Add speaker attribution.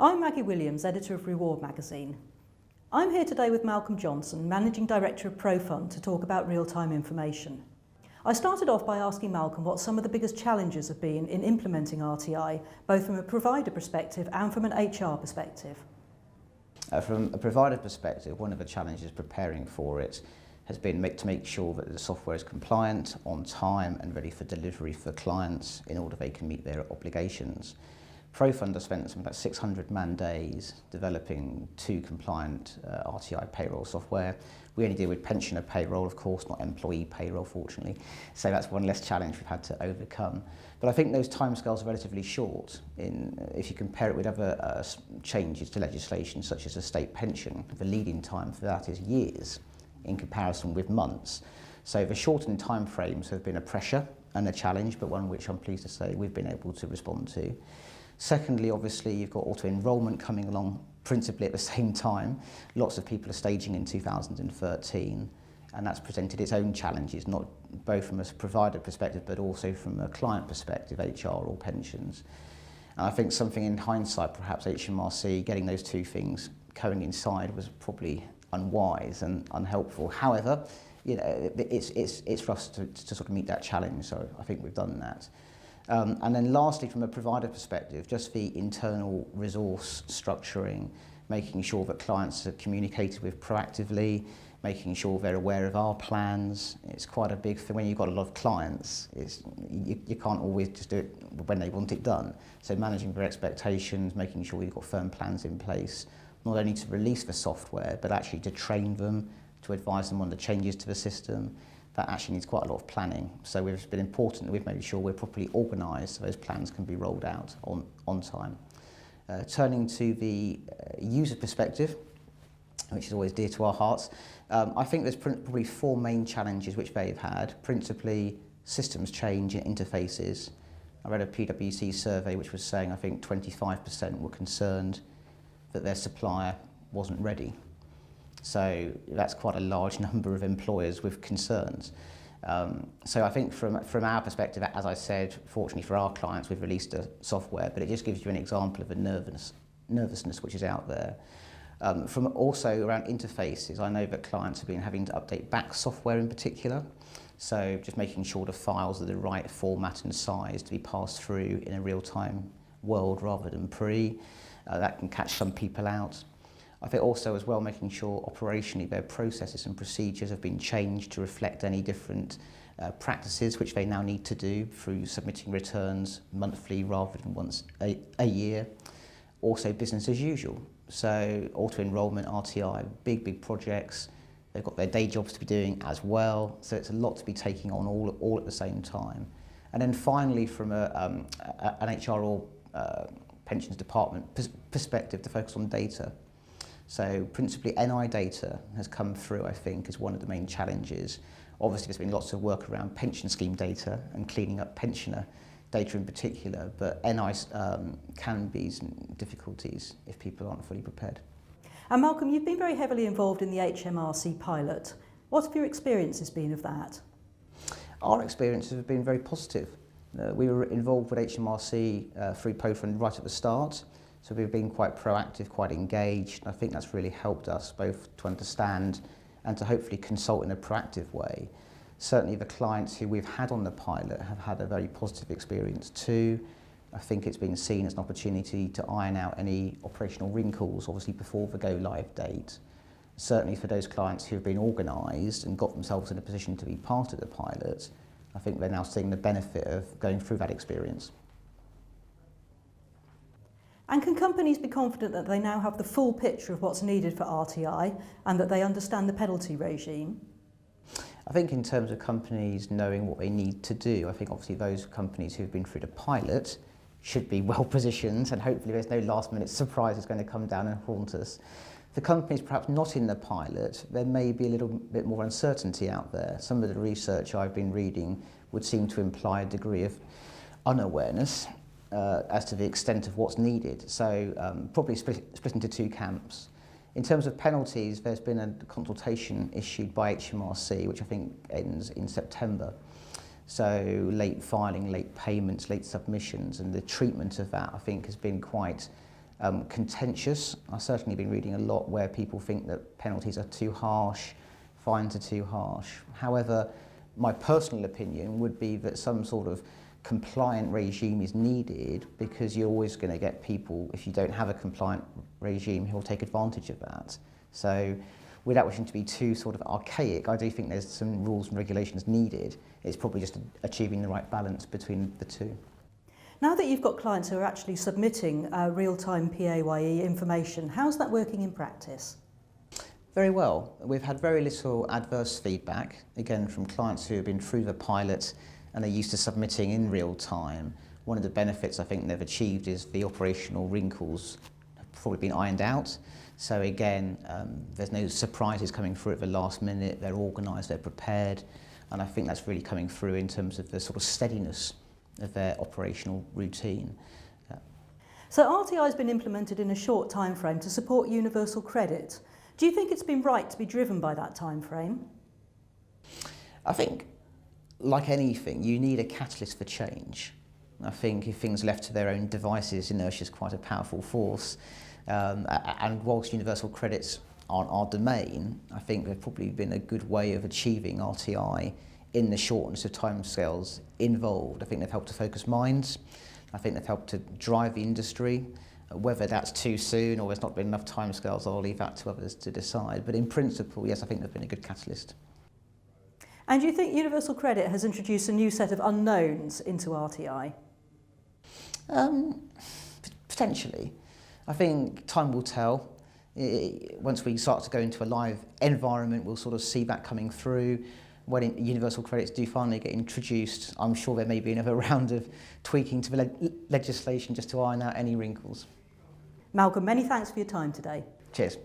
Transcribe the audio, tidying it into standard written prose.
Speaker 1: I'm Maggie Williams, editor of Reward magazine. I'm here today with Malcolm Johnson, Managing Director of Profund, to talk about real-time information. I started off by asking Malcolm what some of the biggest challenges have been in implementing RTI, both from a provider perspective and from an HR perspective.
Speaker 2: From a provider perspective, one of the challenges preparing for it has been to make sure that the software is compliant, on time and ready for delivery for clients in order they can meet their obligations. Profund has spent some about 600 man-days developing two compliant RTI payroll software. We only deal with pensioner payroll, of course, not employee payroll, fortunately. So that's one less challenge we've had to overcome. But I think those timescales are relatively short. If you compare it with other changes to legislation, such as a state pension, the lead-in time for that is years in comparison with months. So the shortened timeframes have been a pressure and a challenge, but one which I'm pleased to say we've been able to respond to. Secondly, obviously, you've got auto-enrolment coming along principally at the same time. Lots of people are staging in 2013, and that's presented its own challenges, not both from a provider perspective, but also from a client perspective, HR or pensions. And I think something in hindsight, perhaps HMRC, getting those two things coincide was probably unwise and unhelpful. However, you know, it's for us to sort of meet that challenge, so I think we've done that. And then lastly, from a provider perspective, just the internal resource structuring, making sure that clients are communicated with proactively, making sure they're aware of our plans. It's quite a big thing. When you've got a lot of clients, you can't always just do it when they want it done. So managing their expectations, making sure you've got firm plans in place, not only to release the software, but actually to train them, to advise them on the changes to the system. That actually needs quite a lot of planning. So it's been important that we've made sure we're properly organised so those plans can be rolled out on time. Turning to the user perspective, which is always dear to our hearts, I think there's probably four main challenges which they've had. Principally, systems change in interfaces. I read a PwC survey which was saying I think 25% were concerned that their supplier wasn't ready. So that's quite a large number of employers with concerns. So I think from our perspective, as I said, fortunately for our clients, we've released a software, but it just gives you an example of the nervousness which is out there. From also around interfaces, I know that clients have been having to update back software in particular. So just making sure the files are the right format and size to be passed through in a real-time world rather than pre. That can catch some people out. I think also as well making sure operationally their processes and procedures have been changed to reflect any different practices which they now need to do through submitting returns monthly rather than once a year. Also business as usual. So auto-enrolment, RTI, big projects. They've got their day jobs to be doing as well. So it's a lot to be taking on all at the same time. And then finally from an HR or pensions department perspective to focus on data. So principally NI data has come through, I think, as one of the main challenges. Obviously there's been lots of work around pension scheme data and cleaning up pensioner data in particular, but NI can be some difficulties if people aren't fully prepared.
Speaker 1: And Malcolm, you've been very heavily involved in the HMRC pilot. What have your experiences been of that?
Speaker 2: Our experiences have been very positive. We were involved with HMRC through Profund right at the start. So we've been quite proactive, quite engaged. I think that's really helped us both to understand and to hopefully consult in a proactive way. Certainly the clients who we've had on the pilot have had a very positive experience too. I think it's been seen as an opportunity to iron out any operational wrinkles, obviously before the go live date. Certainly for those clients who have been organised and got themselves in a position to be part of the pilot, I think they're now seeing the benefit of going through that experience.
Speaker 1: And can companies be confident that they now have the full picture of what's needed for RTI and that they understand the penalty regime?
Speaker 2: I think in terms of companies knowing what they need to do, I think obviously those companies who've been through the pilot should be well positioned and hopefully there's no last minute surprise that's going to come down and haunt us. For companies perhaps not in the pilot, there may be a little bit more uncertainty out there. Some of the research I've been reading would seem to imply a degree of unawareness as to the extent of what's needed. So probably split into two camps. In terms of penalties, there's been a consultation issued by HMRC, which I think ends in September. So late filing, late payments, late submissions, and the treatment of that, I think, has been quite contentious. I've certainly been reading a lot where people think that penalties are too harsh, fines are too harsh. However, my personal opinion would be that some sort of compliant regime is needed, because you're always going to get people, if you don't have a compliant regime, who will take advantage of that. So without wishing to be too sort of archaic, I do think there's some rules and regulations needed. It's probably just achieving the right balance between the two.
Speaker 1: Now that you've got clients who are actually submitting real-time PAYE information, how's that working in practice?
Speaker 2: Very well. We've had very little adverse feedback, again from clients who have been through the pilot and are used to submitting in real time. One of the benefits I think they've achieved is the operational wrinkles have probably been ironed out. So again, there's no surprises coming through at the last minute. They're organised, they're prepared, and I think that's really coming through in terms of the sort of steadiness of their operational routine.
Speaker 1: So RTI has been implemented in a short time frame to support universal credit. Do you think it's been right to be driven by that time frame?
Speaker 2: I think, like anything, you need a catalyst for change. I think if things left to their own devices, inertia is quite a powerful force. And whilst universal credits aren't our domain, I think they've probably been a good way of achieving RTI in the shortness of timescales involved. I think they've helped to focus minds. I think they've helped to drive the industry. Whether that's too soon or there's not been enough timescales, I'll leave that to others to decide. But in principle, yes, I think they've been a good catalyst.
Speaker 1: And do you think universal credit has introduced a new set of unknowns into RTI?
Speaker 2: Potentially. I think time will tell. Once we start to go into a live environment, we'll sort of see that coming through. When universal credits do finally get introduced, I'm sure there may be another round of tweaking to the legislation just to iron out any wrinkles.
Speaker 1: Malcolm, many thanks for your time today.
Speaker 2: Cheers.